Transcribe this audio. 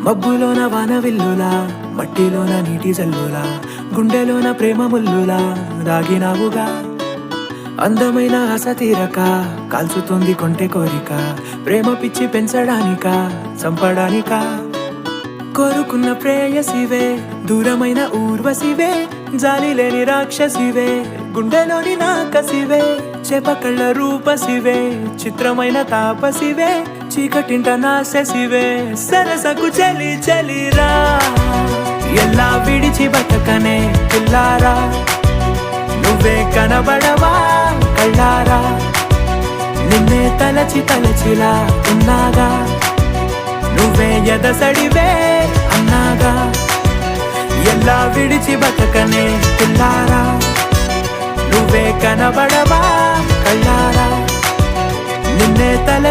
మబ్బులోన వానవిల్లులా, మట్టిలోన నీటి జల్లులా, గుండెలోన ప్రేమ ముల్లులా దాగినావుగా. అందమైన ఆశ తీరక కాల్చుతోంది కొంటె కోరిక, ప్రేమ పిచ్చి పెంచడానిక చంపడానిక. కోరుకున్న ప్రేయసివే, దూరమైన ఊర్వశివే, జాలి లేని రాక్షసివే, గుండెలోని నాకసివే, చేపకళ్ళ రూపసివే, చిత్రమైన తాపసివే, చీకటింట నాశసివే, సరసకు చలి చలిరా. ఎలా విడిచి బతకనే పిల్లారా, నువ్వే కనబడవా కళ్ళారా, నిన్నే తలచి తలచిలా ఉన్నాగా, నువ్వే ఎదసడివే అన్నాగా. ఎలా విడిచి బతకనే పిల్లారా, నువ్వే కనబడవా కళ్ళారా, నిన్నే తల